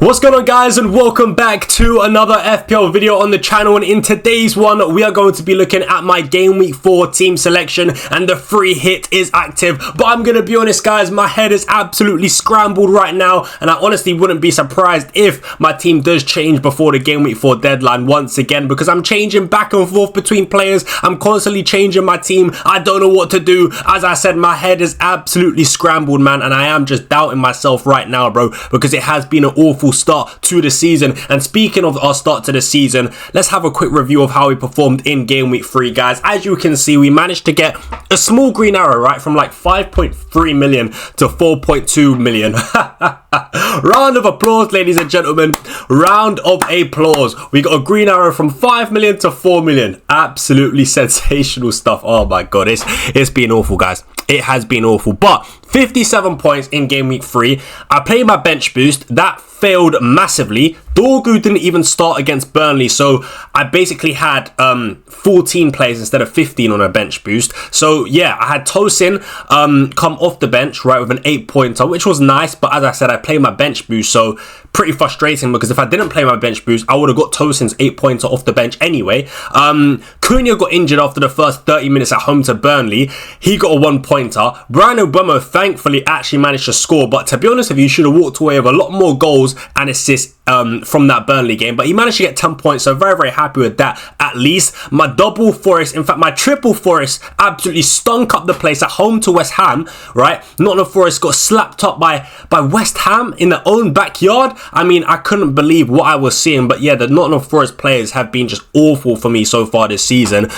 What's going on, guys, and welcome back to another FPL video on the channel. And in today's one, we are going to be looking at my Game Week 4 team selection, and the free hit is active. But I'm going to be honest, guys, my head is absolutely scrambled right now, and I honestly wouldn't be surprised if my team does change before the Game Week 4 deadline once again, because I'm changing back and forth between players. I'm constantly changing my team. I don't know what to do. As I said, my head is absolutely scrambled, man, and I am just doubting myself right now, bro, because it has been an awful start to the season. And speaking of our start to the season, let's have a quick review of how we performed in Game Week 3, guys. As you can see, we managed to get a small green arrow, right, from like 5.3 million to 4.2 million. Round of applause, ladies and gentlemen. Round of applause. We got a green arrow from 5 million to 4 million. Absolutely sensational stuff. Oh my god, it's been awful, guys. It has been awful. But 57 points in Game Week 3. I played my bench boost. That failed massively. Dorgu didn't even start against Burnley, so I basically had 14 players instead of 15 on a bench boost. So yeah, I had Tosin come off the bench, right, with an 8-pointer, which was nice. But as I said, I played my bench boost, so pretty frustrating, because if I didn't play my bench boost, I would have got Tosin's 8-pointer off the bench anyway. Cunha got injured after the first 30 minutes at home to Burnley. He got a 1-pointer. Brian Obama thankfully actually managed to score, but to be honest with you, should have walked away with a lot more goals and assists from that Burnley game. But he managed to get 10 points, so very, very happy with that at least. My double Forest, in fact my triple Forest, absolutely stunk up the place at home to West Ham, right? Nottingham Forest got slapped up by West Ham in their own backyard. I mean, I couldn't believe what I was seeing. But yeah, the Nottingham Forest players have been just awful for me so far this season.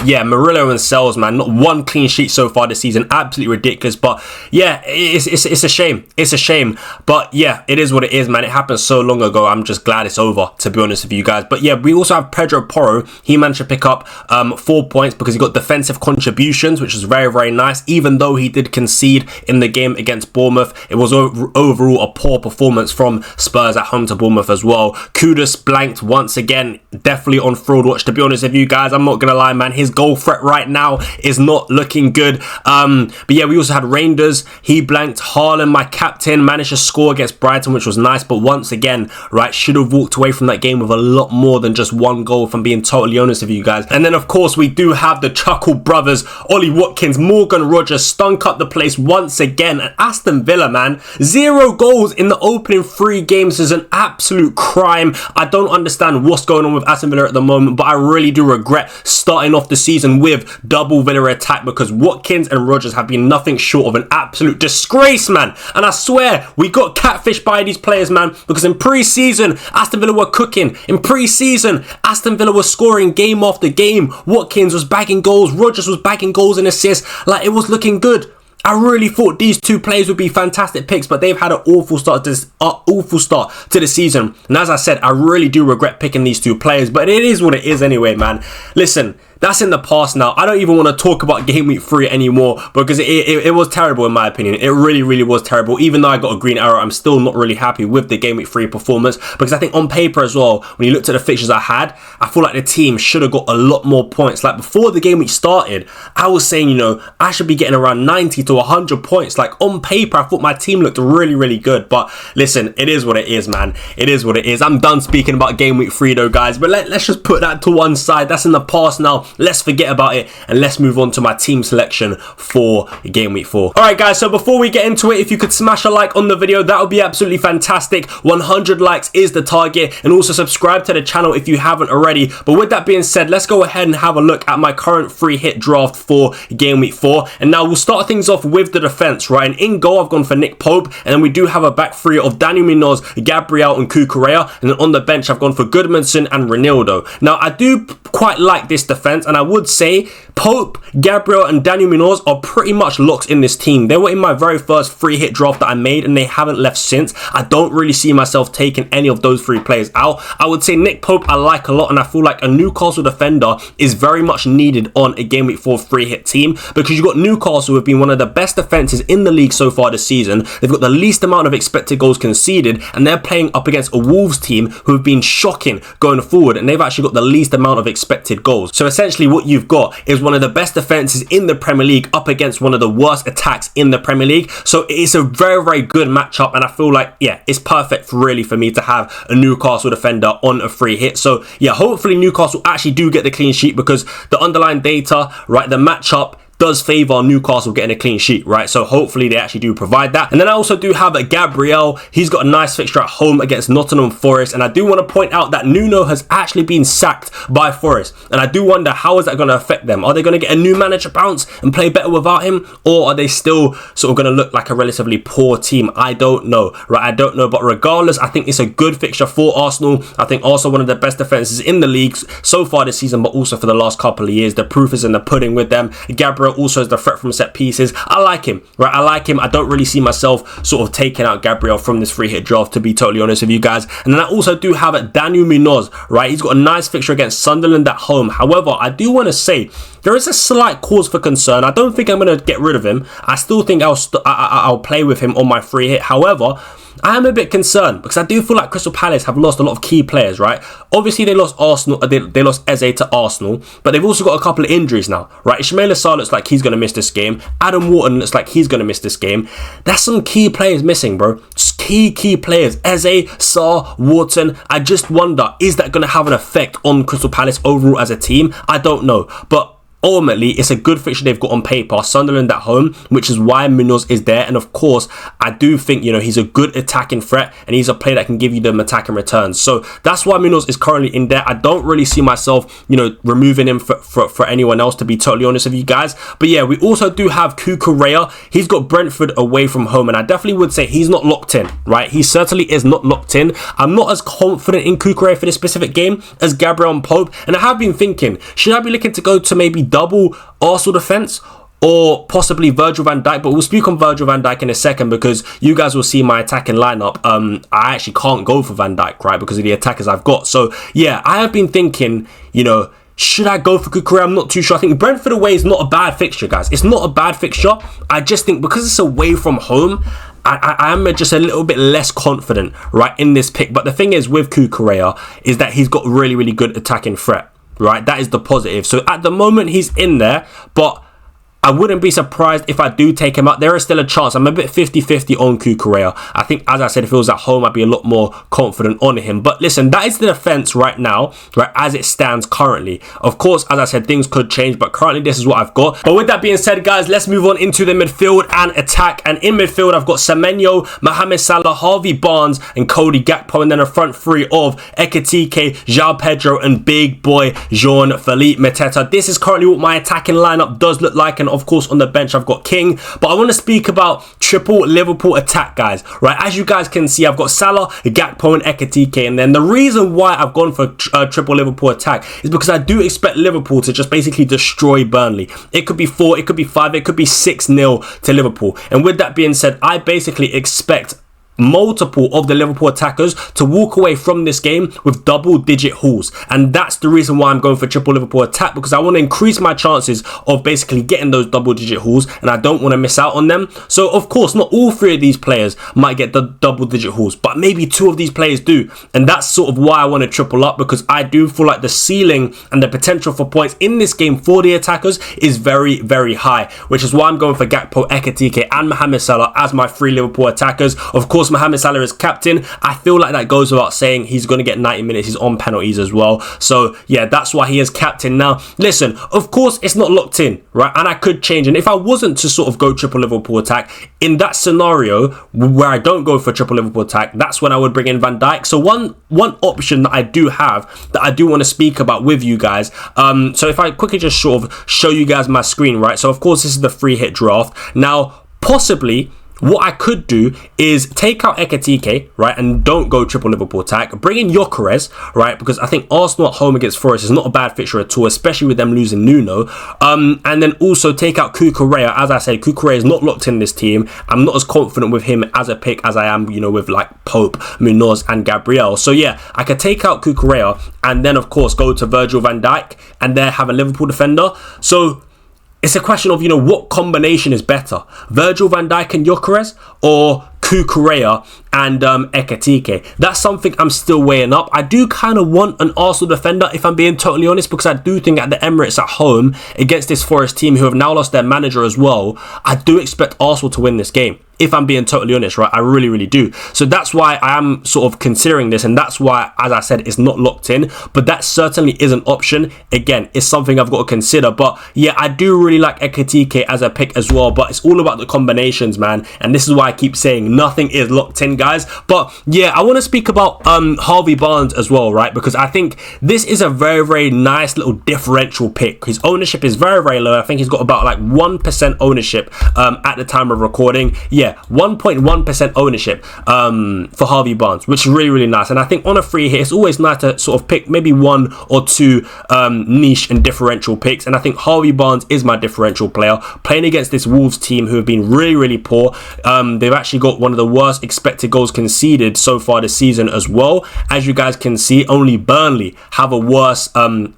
Yeah, Murillo and Sells, man, not one clean sheet so far this season. Absolutely ridiculous. But yeah, it's a shame. It's a shame. But yeah, it is what it is, man. It happened so long ago. I'm just glad it's over, to be honest with you guys. But yeah, we also have Pedro Porro. He managed to pick up 4 points because he got defensive contributions, which was very, very nice. Even though he did concede in the game against Bournemouth, it was overall a poor performance from Spurs at home to Bournemouth as well. Kudus blanked once again, definitely on fraud watch, to be honest with you guys. I'm not gonna lie, man, his goal threat right now is not looking good. But yeah, we also had Reinders. He blanked. Haaland, my captain, managed to score against Brighton, which was nice, but once again, right, should have walked away from that game with a lot more than just one goal, if I'm being totally honest with you guys. And then of course we do have the Chuckle brothers, Ollie Watkins, Morgan Rogers, stunk up the place once again. And Aston Villa, man, 0 goals in the opening 3 games is an absolute crime. I don't understand what's going on with Aston Villa at the moment, but I really do regret starting off the season with double Villa attack, because Watkins and Rogers have been nothing short of an absolute disgrace, man. And I swear we got catfished by these players, man, because in pre-season Aston Villa were cooking. In pre-season Aston Villa was scoring game after game. Watkins was bagging goals, Rogers was bagging goals and assists. Like, it was looking good. I really thought these 2 players would be fantastic picks, but they've had an awful start to the season. And as I said, I really do regret picking these 2 players, but it is what it is anyway, man. Listen, that's in the past now. I don't even want to talk about Game Week 3 anymore, because it was terrible in my opinion. It really, really was terrible. Even though I got a green arrow, I'm still not really happy with the Game Week 3 performance, because I think on paper as well, when you looked at the fixtures I had, I feel like the team should have got a lot more points. Like, before the game week started, I was saying, you know, I should be getting around 90 to 100 points. Like, on paper, I thought my team looked really, really good. But listen, it is what it is, man. It is what it is. I'm done speaking about Game Week 3 though, guys, but let's just put that to one side. That's in the past now. Let's forget about it and let's move on to my team selection for Game Week 4. Alright, guys, so before we get into it, if you could smash a like on the video, that would be absolutely fantastic. 100 likes is the target, and also subscribe to the channel if you haven't already. But with that being said, let's go ahead and have a look at my current free hit draft for Game Week 4. And now we'll start things off with the defense, right? And in goal, I've gone for Nick Pope, and then we do have a back three of Daniel Munoz, Gabriel and Cucurella, and then on the bench I've gone for Goodmanson and Ronaldo. Now I do quite like this defense, and I would say Pope, Gabriel and Daniel Munoz are pretty much locks in this team. They were in my very first free hit draft that I made, and they haven't left since. I don't really see myself taking any of those 3 players out. I would say Nick Pope I like a lot, and I feel like a Newcastle defender is very much needed on a Game Week 4 free hit team, because you've got Newcastle who have been one of the best defenses in the league so far this season. They've got the least amount of expected goals conceded, and they're playing up against a Wolves team who have been shocking going forward, and they've actually got the least amount of expected goals. So essentially what you've got is one of the best defenses in the Premier League up against one of the worst attacks in the Premier League. So it's a very, very good matchup, and I feel like, yeah, it's perfect really for me to have a Newcastle defender on a free hit. So yeah, hopefully Newcastle actually do get the clean sheet, because the underlying data, right, the matchup does favour Newcastle getting a clean sheet, right? So hopefully they actually do provide that. And then I also do have a Gabriel. He's got a nice fixture at home against Nottingham Forest. And I do want to point out that Nuno has actually been sacked by Forest. And I do wonder, how is that going to affect them? Are they going to get a new manager bounce and play better without him? Or are they still sort of going to look like a relatively poor team? I don't know, right? I don't know. But regardless, I think it's a good fixture for Arsenal. I think also one of the best defences in the league so far this season, but also for the last couple of years. The proof is in the pudding with them. Gabriel also has the threat from set pieces. I like him, right? I like him. I don't really see myself sort of taking out Gabriel from this free hit draft, to be totally honest with you guys. And then I also do have Daniel Munoz, right? He's got a nice fixture against Sunderland at home. However, I do want to say there is a slight cause for concern. I don't think I'm going to get rid of him. I still think I'll play with him on my free hit. However, I am a bit concerned because I do feel like Crystal Palace have lost a lot of key players, right? Obviously, they lost Arsenal. They lost Eze to Arsenal, but they've also got a couple of injuries now, right? Ismaila Sarr looks like he's going to miss this game. Adam Wharton looks like he's going to miss this game. That's some key players missing, bro. Key players. Eze, Sarr, Wharton. I just wonder, is that going to have an effect on Crystal Palace overall as a team? I don't know, but ultimately, it's a good fixture they've got on paper. Sunderland at home, which is why Munoz is there. And of course, I do think, you know, he's a good attacking threat and he's a player that can give you them attacking returns. So that's why Munoz is currently in there. I don't really see myself, you know, removing him for anyone else, to be totally honest with you guys. But yeah, we also do have Cucurella. He's got Brentford away from home, and I definitely would say he's not locked in, right? He certainly is not locked in. I'm not as confident in Cucurella for this specific game as Gabriel and Pope. And I have been thinking, should I be looking to go to maybe double Arsenal defence or possibly Virgil van Dijk? But we'll speak on Virgil van Dijk in a second, because you guys will see my attacking lineup. I actually can't go for Van Dijk, right, because of the attackers I've got. So yeah, I have been thinking, you know, should I go for Cucurella? I'm not too sure. I think Brentford away is not a bad fixture, guys. It's not a bad fixture. I just think because it's away from home, I am just a little bit less confident, right, in this pick. But the thing is with Cucurella is that he's got really, really good attacking threat. Right, that is the positive. So at the moment he's in there, but I wouldn't be surprised if I do take him out. There is still a chance. I'm a bit 50-50 on Cucurella. I think, as I said, if it was at home, I'd be a lot more confident on him. But listen, that is the defense right now, right, as it stands currently. Of course, as I said, things could change, but currently this is what I've got. But with that being said, guys, let's move on into the midfield and attack. And in midfield, I've got Semenyo, Mohamed Salah, Harvey Barnes, and Cody Gakpo. And then a front three of Ekitike, João Pedro, and big boy Jean-Philippe Mateta. This is currently what my attacking lineup does look like. And of course, on the bench, I've got King. But I want to speak about triple Liverpool attack, guys. Right, as you guys can see, I've got Salah, Gakpo, and Ekitike. And then the reason why I've gone for triple Liverpool attack is because I do expect Liverpool to just basically destroy Burnley. It could be 4, it could be 5, it could be 6-0 to Liverpool. And with that being said, I basically expect multiple of the Liverpool attackers to walk away from this game with double-digit hauls, and that's the reason why I'm going for triple Liverpool attack, because I want to increase my chances of basically getting those double-digit hauls, and I don't want to miss out on them. So of course, not all 3 of these players might get the double-digit hauls, but maybe 2 of these players do, and that's sort of why I want to triple up, because I do feel like the ceiling and the potential for points in this game for the attackers is very, very high, which is why I'm going for Gakpo, Ekitike, and Mohamed Salah as my 3 Liverpool attackers. Of course, Mohamed Salah is captain. I feel like that goes without saying. He's going to get 90 minutes. He's on penalties as well. So yeah, that's why he is captain. Now, listen, of course, it's not locked in, right? And I could change. And if I wasn't to sort of go triple Liverpool attack, in that scenario where I don't go for triple Liverpool attack, that's when I would bring in Van Dijk. So one option that I do have that I do want to speak about with you guys. So if I quickly just sort of show you guys my screen, right? So of course, this is the free hit draft. Now, possibly, what I could do is take out Ekitike, right, and don't go triple Liverpool attack. Bring in Gyökeres, right, because I think Arsenal at home against Forest is not a bad fixture at all, especially with them losing Nuno. And then also take out Cucurella. As I said, Cucurella is not locked in this team. I'm not as confident with him as a pick as I am, you know, with like Pope, Munoz, and Gabriel. So yeah, I could take out Cucurella and then of course go to Virgil van Dijk and there have a Liverpool defender. So it's a question of, you know, what combination is better? Virgil van Dijk and Gyökeres or Cucurella and Ekitike. That's something I'm still weighing up. I do kind of want an Arsenal defender, if I'm being totally honest, because I do think at the Emirates at home against this Forest team who have now lost their manager as well, I do expect Arsenal to win this game. If I'm being totally honest, right? I really, really do. So that's why I am sort of considering this, and that's why, as I said, it's not locked in, but that certainly is an option. Again, it's something I've got to consider. But yeah, I do really like Ekitike as a pick as well, but it's all about the combinations, man. And this is why I keep saying nothing is locked in, guys. But yeah, I want to speak about Harvey Barnes as well, right? Because I think this is a very, very nice little differential pick. His ownership is very, very low. I think he's got about like 1% ownership at the time of recording. Yeah, 1.1% ownership for Harvey Barnes, which is really, really nice. And I think on a free hit, it's always nice to sort of pick maybe one or two niche and differential picks. And I think Harvey Barnes is my differential player, playing against this Wolves team who have been really, really poor. They've actually got one of the worst expected goals conceded so far this season as well. As you guys can see, only Burnley have a worse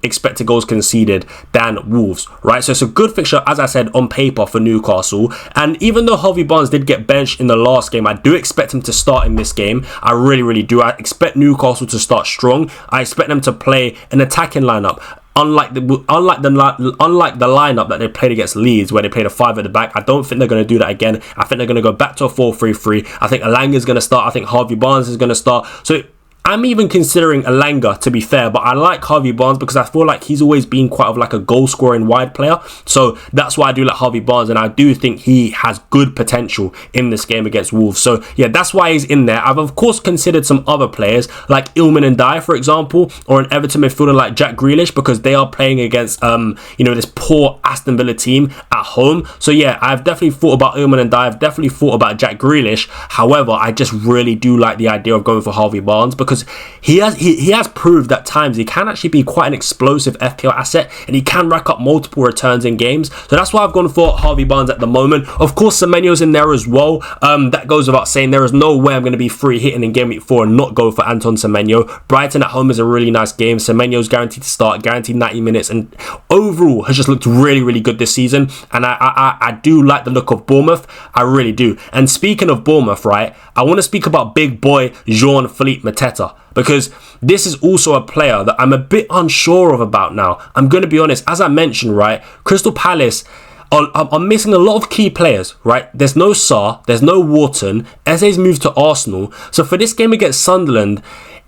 expected goals conceded than Wolves, right? So it's a good fixture, as I said, on paper for Newcastle. And even though Harvey Barnes did get benched in the last game, I do expect him to start in this game. I really, really do. I expect Newcastle to start strong. I expect them to play an attacking lineup. Unlike the lineup that they played against Leeds, where they played a 5 at the back, I don't think they're going to do that again. I think they're going to go back to a 4-3-3. I think Elanga is going to start. I think Harvey Barnes is going to start. So I'm even considering Elanga, to be fair, but I like Harvey Barnes because I feel like he's always been quite of like a goal scoring wide player. So that's why I do like Harvey Barnes, and I do think he has good potential in this game against Wolves. So yeah, that's why he's in there. I've of course considered some other players like Ilman and Dye, for example, or an Everton midfielder like Jack Grealish, because they are playing against this poor Aston Villa team at home. So yeah, I've definitely thought about Ilman and Dye. I've definitely thought about Jack Grealish. However, I just really do like the idea of going for Harvey Barnes because he has proved at times he can actually be quite an explosive FPL asset, and he can rack up multiple returns in games. So that's why I've gone for Harvey Barnes at the moment. Of course, Semenyo's in there as well. That goes without saying. There is no way I'm going to be free hitting in Gameweek 4 and not go for Anton Semenyo. Brighton at home is a really nice game. Semenyo's guaranteed to start, guaranteed 90 minutes, and overall has just looked really, really good this season. And I do like the look of Bournemouth. I really do. And speaking of Bournemouth, right, I want to speak about big boy Jean-Philippe Mateta, because this is also a player that I'm a bit unsure of about now. I'm going to be honest, as I mentioned, right, Crystal Palace are missing a lot of key players, right? There's no Sarr, there's no Wharton, Eze's moved to Arsenal. So for this game against Sunderland,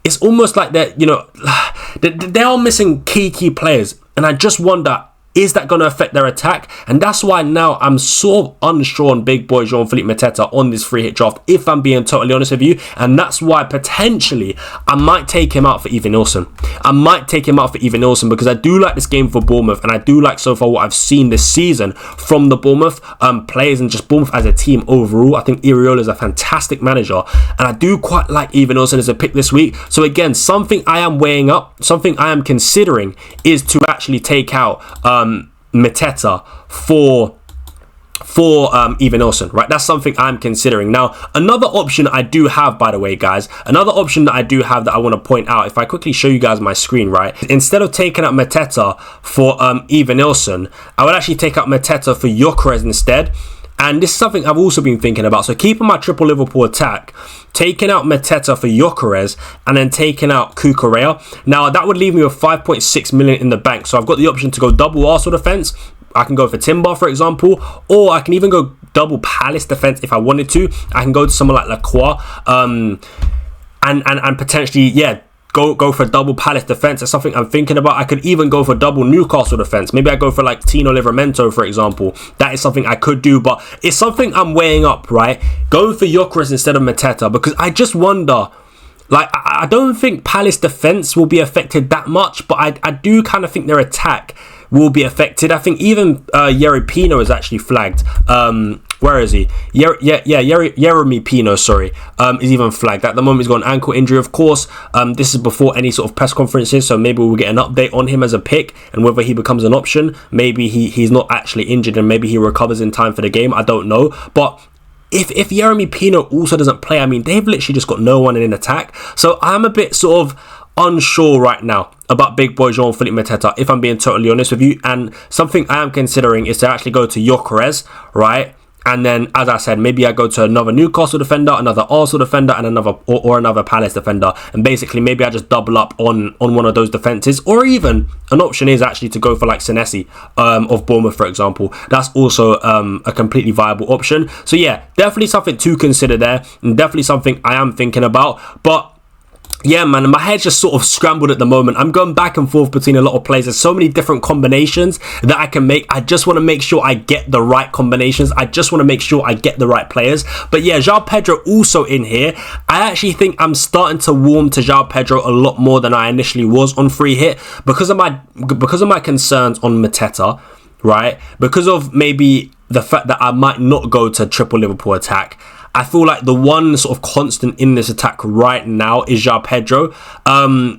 it's almost like they are missing key players. And I just wonder, is that going to affect their attack? And that's why now I'm sort of unsure on big boy Jean-Philippe Mateta on this free hit draft, if I'm being totally honest with you. And that's why potentially I might take him out for Even Nilsson. Because I do like this game for Bournemouth, and I do like so far what I've seen this season from the Bournemouth players and just Bournemouth as a team overall. I think Iraola is a fantastic manager, and I do quite like Even Nilsson as a pick this week. So again, something I am weighing up, something I am considering is to actually take out Mateta for Even Nilsson, right? That's something I'm considering. Now, another option I do have, by the way, guys, that I want to point out, if I quickly show you guys my screen, right, instead of taking out Mateta for Even Nilsson, I would actually take out Mateta for Gyökeres instead. And this is something I've also been thinking about. So keeping my triple Liverpool attack, taking out Mateta for Gyökeres, and then taking out Cucurella. Now, that would leave me with 5.6 million in the bank. So I've got the option to go double Arsenal defence. I can go for Timber, for example, or I can even go double Palace defence if I wanted to. I can go to someone like Lacroix, and potentially, yeah, go for double Palace defence. That's something I'm thinking about. I could even go for double Newcastle defence. Maybe I go for like Tino Livramento, for example. That is something I could do, but it's something I'm weighing up, right? Going for Gyökeres instead of Mateta, because I just wonder, like, I don't think Palace defence will be affected that much, but I do kind of think their attack will be affected. I think even Yerry Pino is actually flagged. Where is he? Yeremy Pino, sorry, is even flagged. At the moment, he's got an ankle injury, of course. This is before any sort of press conferences, so maybe we'll get an update on him as a pick and whether he becomes an option. Maybe he's not actually injured and maybe he recovers in time for the game. I don't know. But if Yeremy Pino also doesn't play, I mean, they've literally just got no one in attack. So I'm a bit sort of unsure right now about big boy Jean-Philippe Mateta, if I'm being totally honest with you. And something I am considering is to actually go to Gyökeres, right? And then, as I said, maybe I go to another Newcastle defender, another Arsenal defender, and another Palace defender. And basically, maybe I just double up on one of those defenses. Or even an option is actually to go for like Senesi of Bournemouth, for example. That's also a completely viable option. So yeah, definitely something to consider there, and definitely something I am thinking about. But yeah, man, my head's just sort of scrambled at the moment. I'm going back and forth between a lot of plays. There's so many different combinations that I can make. I just want to make sure I get the right combinations. I just want to make sure I get the right players. But yeah, João Pedro also in here. I actually think I'm starting to warm to João Pedro a lot more than I initially was on free hit because of my concerns on Mateta, right? Because of maybe the fact that I might not go to triple Liverpool attack. I feel like the one sort of constant in this attack right now is João Pedro.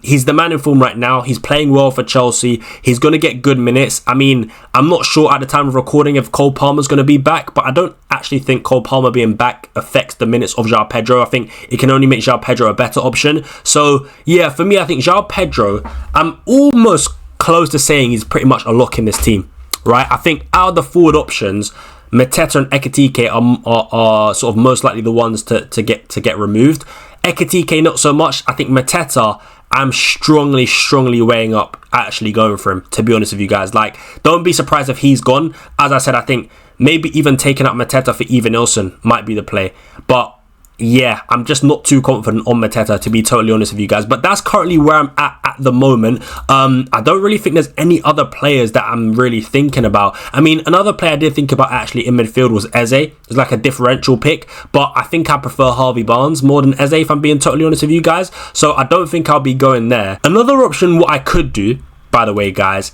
He's the man in form right now. He's playing well for Chelsea. He's going to get good minutes. I mean, I'm not sure at the time of recording if Cole Palmer's going to be back, but I don't actually think Cole Palmer being back affects the minutes of João Pedro. I think it can only make João Pedro a better option. So, yeah, for me, I think João Pedro, I'm almost close to saying he's pretty much a lock in this team, right? I think out of the forward options, Mateta and Ekitike are sort of most likely the ones to get removed. Ekitike not so much. I think Mateta, I'm strongly weighing up actually going for him, to be honest with you guys. Like, don't be surprised if he's gone. As I said, I think maybe even taking out Mateta for Even Nilsson might be the play. But yeah, I'm just not too confident on Mateta, to be totally honest with you guys. But that's currently where I'm at the moment. I don't really think there's any other players that I'm really thinking about. I mean, another player I did think about actually in midfield was Eze. It's like a differential pick, but I think I prefer Harvey Barnes more than Eze, if I'm being totally honest with you guys. So I don't think I'll be going there. Another option, what I could do, by the way, guys,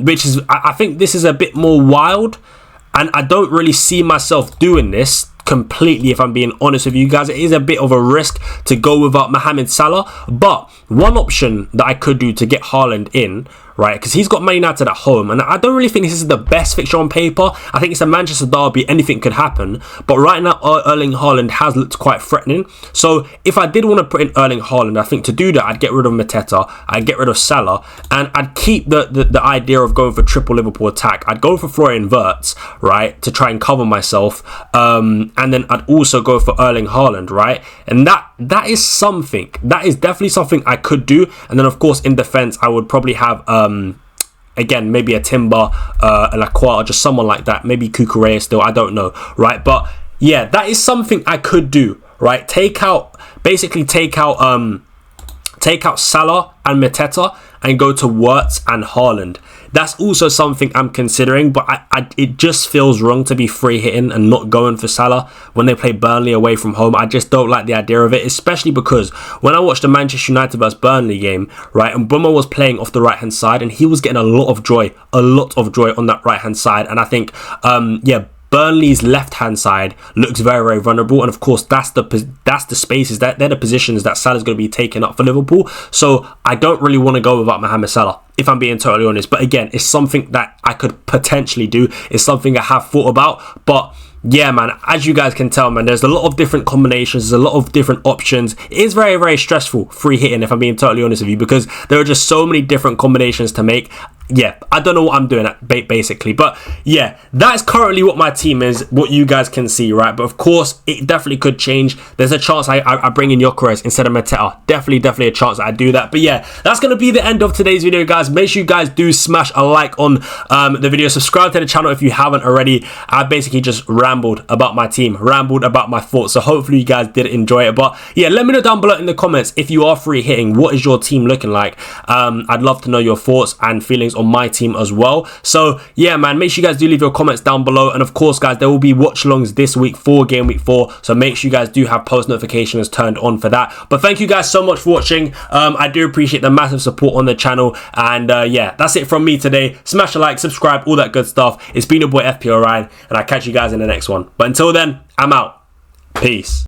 which is, I think this is a bit more wild, and I don't really see myself doing this completely, if I'm being honest with you guys. It is a bit of a risk to go without Mohamed Salah, but one option that I could do to get Haaland in, right, because he's got Man United at home, and I don't really think this is the best fixture on paper. I think it's a Manchester derby, anything could happen, but right now Erling Haaland has looked quite threatening. So if I did want to put in Erling Haaland, I think to do that I'd get rid of Mateta, I'd get rid of Salah, and I'd keep the idea of going for triple Liverpool attack. I'd go for Florian Wirtz, right, to try and cover myself, and then I'd also go for Erling Haaland, right, and that is something, that is definitely something I could do. And then of course in defence I would probably have again, maybe a Timber, a Lacroix, or just someone like that. Maybe Cucurella still, I don't know, right? But yeah, that is something I could do, right? Take out Salah and Mateta and go to Wirtz and Haaland. That's also something I'm considering, but it just feels wrong to be free hitting and not going for Salah when they play Burnley away from home. I just don't like the idea of it, especially because when I watched the Manchester United vs Burnley game, right, and Bummer was playing off the right hand side and he was getting a lot of joy on that right hand side, and I think yeah, Burnley's left-hand side looks very, very vulnerable, and of course that's the spaces, they're the positions that Salah's going to be taking up for Liverpool. So I don't really want to go without Mohamed Salah, if I'm being totally honest. But again, it's something that I could potentially do. It's something I have thought about. But yeah, man, as you guys can tell, man, there's a lot of different combinations, there's a lot of different options. It is very, very stressful free hitting, if I'm being totally honest with you, because there are just so many different combinations to make. Yeah, I don't know what I'm doing basically, but yeah, that's currently what my team is, what you guys can see, right? But of course, it definitely could change. There's a chance I bring in Gyökeres instead of Mateta. Definitely a chance that I do that. But yeah, that's going to be the end of today's video, guys. Make sure you guys do smash a like on the video. Subscribe to the channel if you haven't already. I basically just rambled about my team, rambled about my thoughts. So hopefully you guys did enjoy it. But yeah, let me know down below in the comments if you are free hitting, what is your team looking like? I'd love to know your thoughts and feelings on my team as well. So yeah, man, make sure you guys do leave your comments down below. And of course, guys, there will be watch alongs this week for Game Week 4, so make sure you guys do have post notifications turned on for that. But thank you guys so much for watching. I do appreciate the massive support on the channel, and yeah, that's it from me today. Smash a like, subscribe, all that good stuff. It's been your boy FPL Ryan, and I'll catch you guys in the next one. But until then, I'm out. Peace.